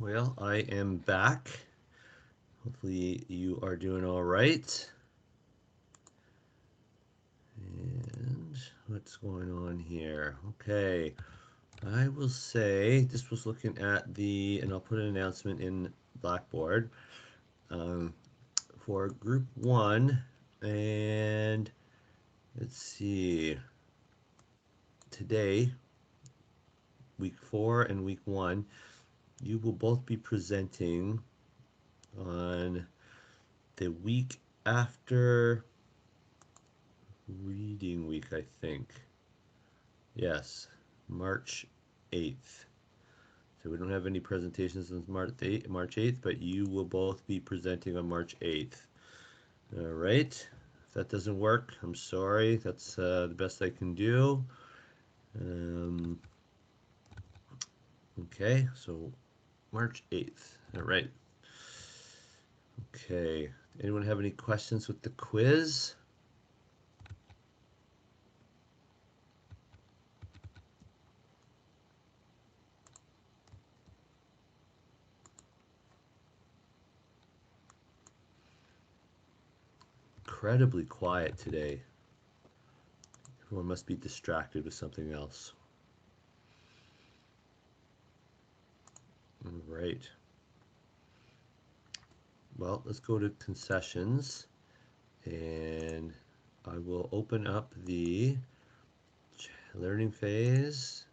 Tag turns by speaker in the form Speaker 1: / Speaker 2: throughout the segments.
Speaker 1: Well, I am back. Hopefully you are doing all right. And what's going on here? Okay, I will say this was looking at and I'll put an announcement in Blackboard um, for group one. And let's see, today, week 4 and week 1, you will both be presenting on the week after reading week, I think. Yes, March 8th. So we don't have any presentations on March 8th, but you will both be presenting on March 8th. All right. If that doesn't work, I'm sorry. That's the best I can do. Um, okay, so March 8th. All right. Okay. Anyone have any questions with the quiz? Incredibly quiet today. Everyone must be distracted with something else. All right. Well, let's go to concessions, and I will open up the learning phase.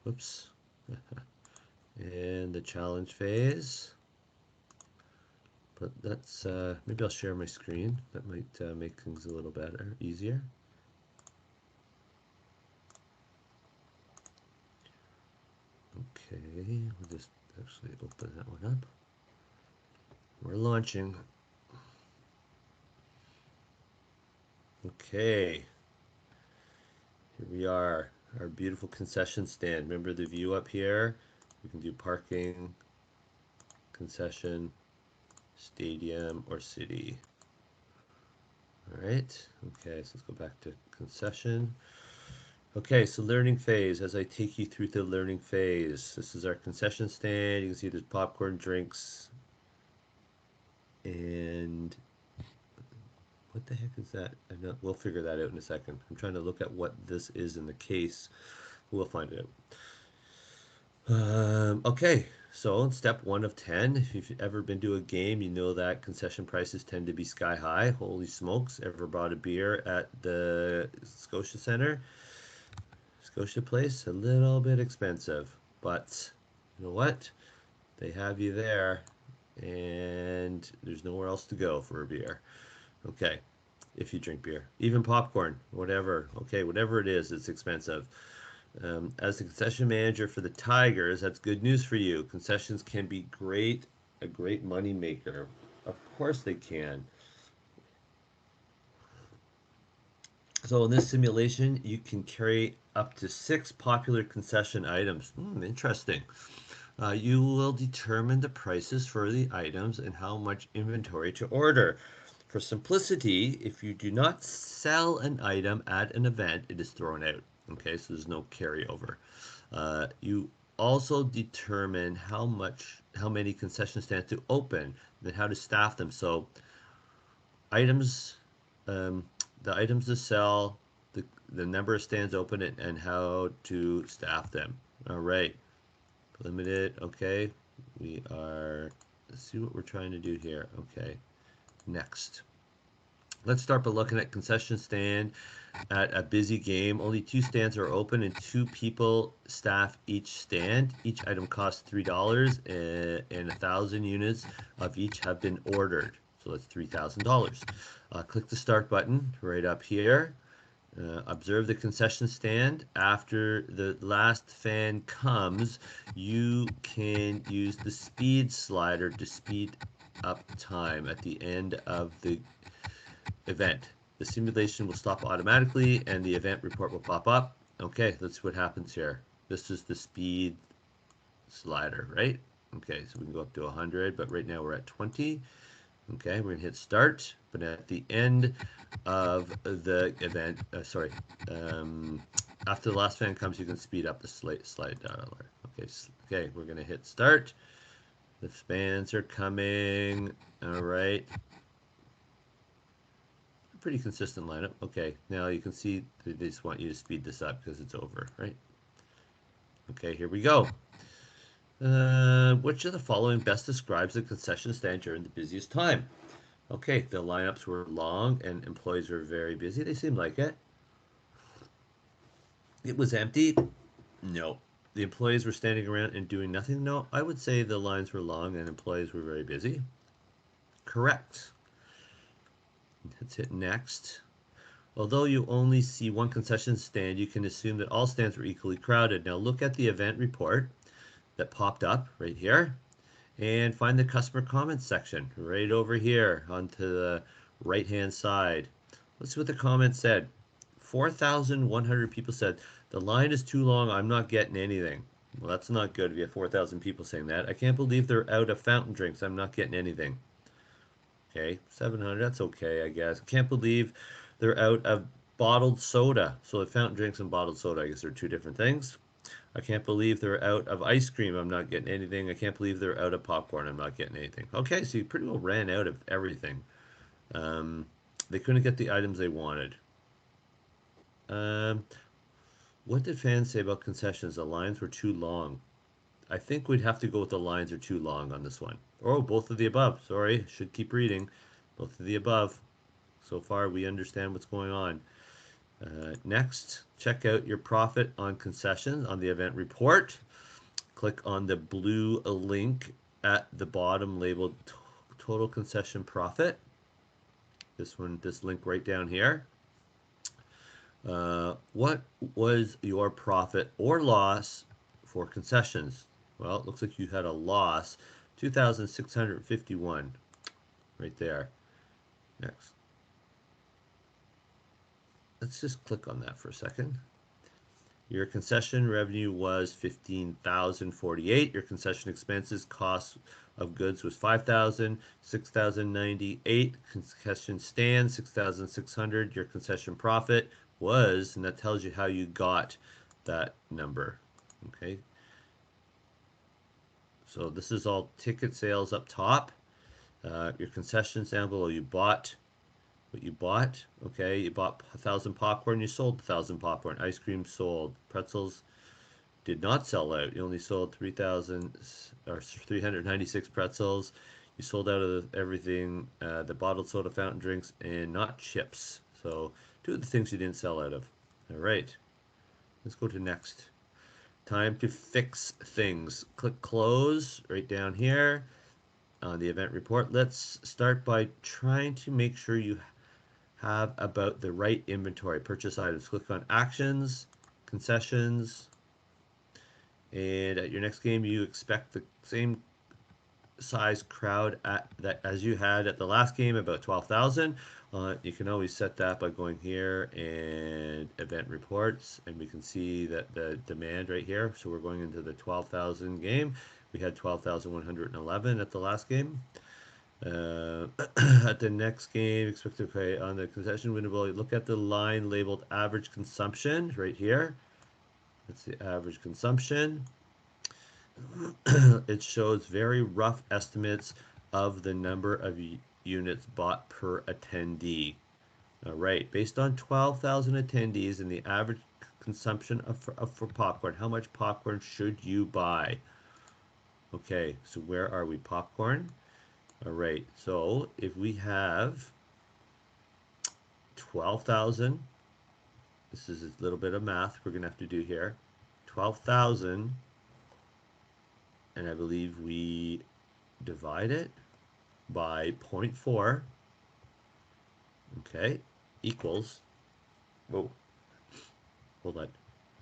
Speaker 1: Whoops. And the challenge phase. But that's, maybe I'll share my screen. That might make things a little better, easier. Okay, we'll just actually open that one up. We're launching. Okay, here we are, our beautiful concession stand. Remember the view up here? We can do parking, concession, stadium, or city. All right, okay, so let's go back to concession. Okay, so learning phase. As I take you through the learning phase, this is our concession stand. You can see there's popcorn, drinks, and what the heck is that? We'll figure that out in a second. I'm trying to look at what this is in the case. We'll find it out. Okay, so step 1 of 10. If you've ever been to a game, you know that concession prices tend to be sky high. Holy smokes! Ever bought a beer at the Scotia Center? Scotia Place? A little bit expensive, but you know what? They have you there, and there's nowhere else to go for a beer. Okay, if you drink beer, even popcorn, whatever. Okay, whatever it is, it's expensive. As the concession manager for the Tigers, that's good news for you. Concessions can be a great money maker. Of course they can. So in this simulation, you can carry up to 6 popular concession items. Interesting. You will determine the prices for the items and how much inventory to order. For simplicity, if you do not sell an item at an event, it is thrown out. Okay, so there's no carryover. You also determine how many concession stands to open, then how to staff them. So items, um, the items to sell, the number of stands open, and how to staff them. All right. Limited, okay. Let's see what we're trying to do here. Okay, next. Let's start by looking at concession stand at a busy game. Only 2 stands are open and 2 people staff each stand. Each item costs $3 and 1,000 units of each have been ordered. So that's $3,000. Click the start button right up here. Observe the concession stand. After the last fan comes, you can use the speed slider to speed up time at the end of the event. The simulation will stop automatically and the event report will pop up. Okay, let's see what happens here. This is the speed slider, right? Okay, so we can go up to 100, but right now we're at 20. Okay, we're gonna hit start, but at the end of the event, after the last fan comes, you can speed up the slide down. Okay, okay, we're gonna hit start. The fans are coming. All right. Pretty consistent lineup. Okay, now you can see they just want you to speed this up because it's over, right? Okay, here we go. Which of the following best describes the concession stand during the busiest time? Okay, the lineups were long and employees were very busy. They seemed like it. It was empty. No. The employees were standing around and doing nothing. No, I would say the lines were long and employees were very busy. Correct. Let's hit next. Although you only see one concession stand, you can assume that all stands were equally crowded. Now look at the event report that popped up right here and find the customer comments section right over here onto the right hand side. Let's see what the comments said. 4,100 people said, the line is too long, I'm not getting anything. Well, that's not good if you have 4,000 people saying that. I can't believe they're out of fountain drinks, I'm not getting anything. Okay, 700, that's okay, I guess. Can't believe they're out of bottled soda. So the fountain drinks and bottled soda, I guess they're two different things. I can't believe they're out of ice cream. I'm not getting anything. I can't believe they're out of popcorn. I'm not getting anything. Okay, so you pretty well ran out of everything. Um, they couldn't get the items they wanted. Um, what did fans say about concessions? The lines were too long. I think we'd have to go with the lines are too long on this one. Oh, both of the above. Sorry, should keep reading. Both of the above. So far, we understand what's going on. Next, check out your profit on concessions on the event report. Click on the blue link at the bottom labeled total concession profit. This link right down here. What was your profit or loss for concessions? Well, it looks like you had a loss, 2,651 right there. Next. Let's just click on that for a second. Your concession revenue was 15,048. Your concession expenses, cost of goods was 5,000, 6,098. Concession stand 6,600. Your concession profit was, and that tells you how you got that number. Okay. So this is all ticket sales up top. Your concessions down below. You bought what you bought. Okay, you bought 1,000 popcorn. You sold 1,000 popcorn. Ice cream sold. Pretzels did not sell out. You only sold 3,000 or 396 pretzels. You sold out of everything, the bottled soda, fountain drinks, and not chips. So two of the things you didn't sell out of. All right, let's go to next. Time to fix things. Click close right down here on the event report. Let's start by trying to make sure you have about the right inventory. Purchase items. Click on actions, concessions, and at your next game you expect the same size crowd at that as you had at the last game, about 12,000. You can always set that by going here and event reports, and we can see that the demand right here. So we're going into the 12,000 game. We had 12,111 at the last game. At the next game, expect to pay on the concession winnable. Look at the line labeled average consumption right here. That's the average consumption. It shows very rough estimates of the number of units bought per attendee. All right, based on 12,000 attendees and the average consumption for popcorn, how much popcorn should you buy? Okay, so where are we? Popcorn. All right, so if we have 12,000, this is a little bit of math we're going to have to do here. 12,000, and I believe we divide it by 0.4, okay, equals, whoa, hold on,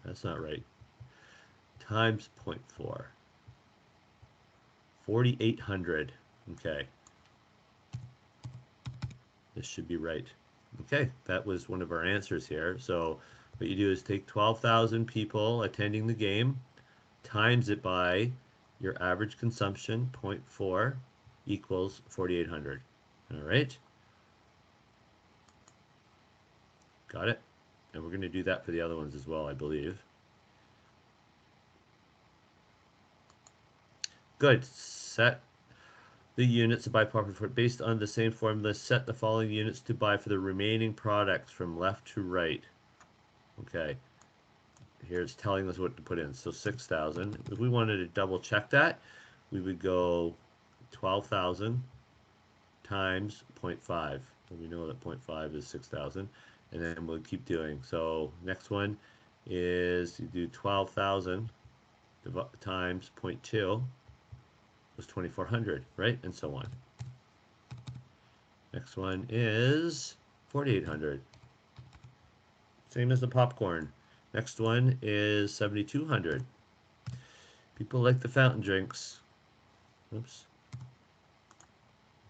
Speaker 1: that's not right, times 0.4, 4,800, okay, this should be right. Okay, that was one of our answers here. So what you do is take 12,000 people attending the game, times it by your average consumption, 0.4, equals 4,800. All right. Got it? And we're going to do that for the other ones as well, I believe. Good. Set the units to buy popcorn for based on the same formula. Set the following units to buy for the remaining products from left to right. Okay, here it's telling us what to put in. So 6,000. If we wanted to double check that, we would go 12,000 times 0.5. And we know that 0.5 is 6,000. And then we'll keep doing. So next one is you do 12,000 times 0.2 was 2,400, right? And so on. Next one is 4,800. Same as the popcorn. Next one is 7,200. People like the fountain drinks. Oops.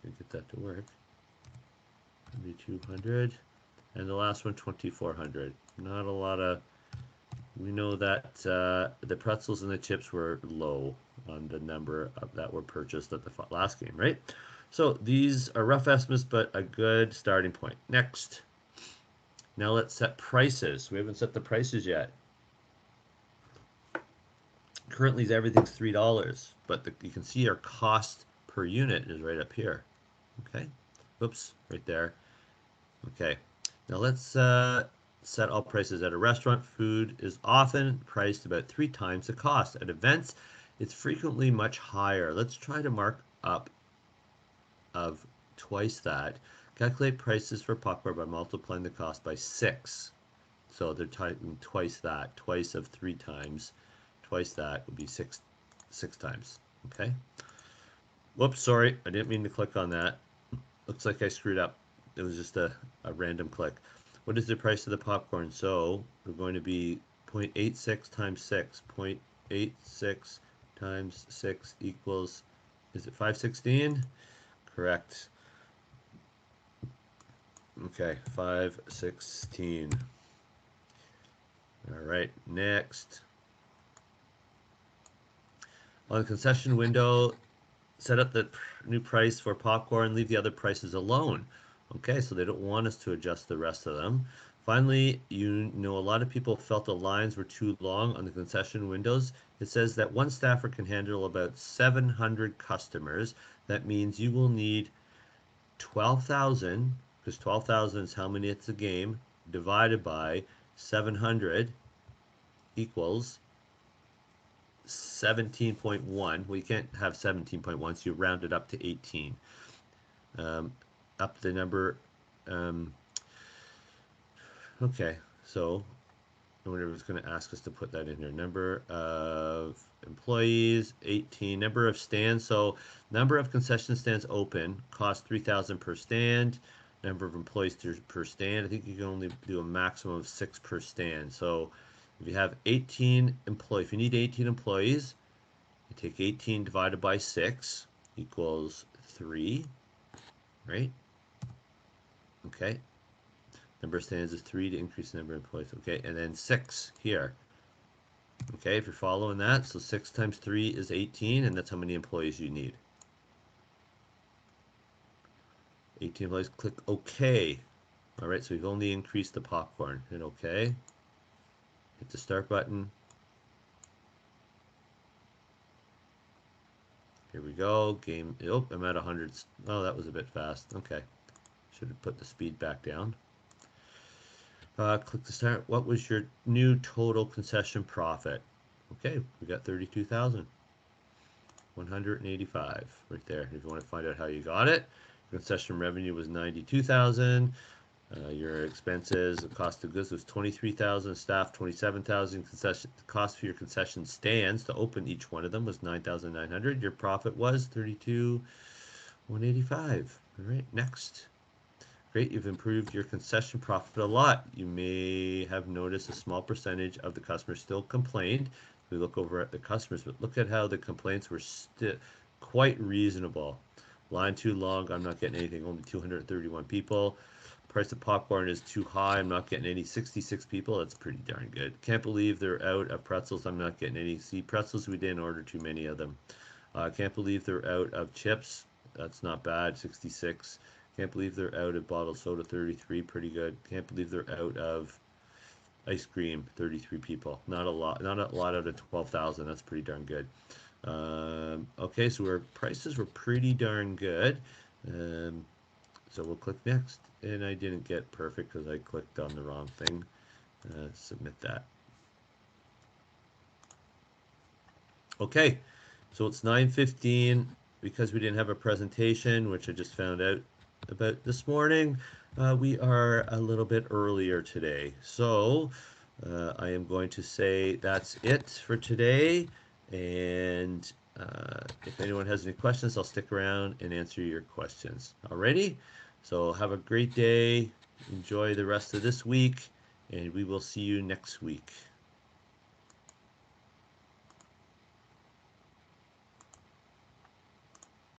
Speaker 1: Get that to work. 7,200. And the last one, 2,400. Not a lot of... We know that the pretzels and the chips were low on the number that were purchased at the last game, right? So these are rough estimates, but a good starting point. Next. Now let's set prices. We haven't set the prices yet. Currently, everything's $3, but you can see our cost per unit is right up here. Okay. Oops, right there. Okay. Now let's set all prices. At a restaurant, food is often priced about 3 times the cost. At events, it's frequently much higher. Let's try to mark up of twice that. Calculate prices for popcorn by multiplying the cost by 6. So they're typing twice that. Twice of 3 times. Twice that would be six times. Okay. Whoops, sorry. I didn't mean to click on that. Looks like I screwed up. It was just a random click. What is the price of the popcorn? So we're going to be 0.86 times 6. 0.86 times 6 equals, is it 516? Correct. Okay, 516. All right, next. On the concession window, set up the new price for popcorn, leave the other prices alone. Okay, so they don't want us to adjust the rest of them. Finally, you know a lot of people felt the lines were too long on the concession windows. It says that one staffer can handle about 700 customers. That means you will need 12,000, because 12,000 is how many it's a game, divided by 700 equals 17.1. Well, you can't have 17.1, so you round it up to 18. Up the number. Okay, so I wonder if it's going to ask us to put that in here. Number of employees, 18. Number of stands. So number of concession stands open cost 3,000 per stand. Number of employees per stand. I think you can only do a maximum of 6 per stand. So if you have 18 employees, if you need 18 employees, you take 18 divided by 6 equals 3, right? Okay. Number of stands is 3 to increase the number of employees. Okay, and then 6 here. Okay, if you're following that, so 6 times 3 is 18, and that's how many employees you need. 18 employees, click OK. All right, so we've only increased the popcorn. Hit OK. Hit the start button. Here we go. Game. Oh, I'm at 100. Oh, that was a bit fast. Okay. Should have put the speed back down. Click to start. What was your new total concession profit? Okay, we got 32,185 right there. If you want to find out how you got it, concession revenue was 92,000. Your expenses, the cost of goods was 23,000. Staff 27,000. Concession cost for your concession stands to open each one of them was 9,900. Your profit was 32,185. All right, next. Great, you've improved your concession profit a lot. You may have noticed a small percentage of the customers still complained. We look over at the customers, but look at how the complaints were still quite reasonable. Line too long, I'm not getting anything, only 231 people. Price of popcorn is too high, I'm not getting any. 66 people, that's pretty darn good. Can't believe they're out of pretzels, I'm not getting any. See, pretzels, we didn't order too many of them. Can't believe they're out of chips, that's not bad, 66. Can't believe they're out of bottled soda, 33, pretty good. Can't believe they're out of Ice cream, 33 people. Not a lot. Not a lot out of 12,000. That's pretty darn good. Okay, so our prices were pretty darn good. Um, so we'll click next. And I didn't get perfect because I clicked on the wrong thing. Submit that. Okay, so it's 9:15 because we didn't have a presentation, which I just found out about this morning. We are a little bit earlier today. So I am going to say that's it for today. And if anyone has any questions, I'll stick around and answer your questions. Alrighty? So have a great day. Enjoy the rest of this week, and we will see you next week.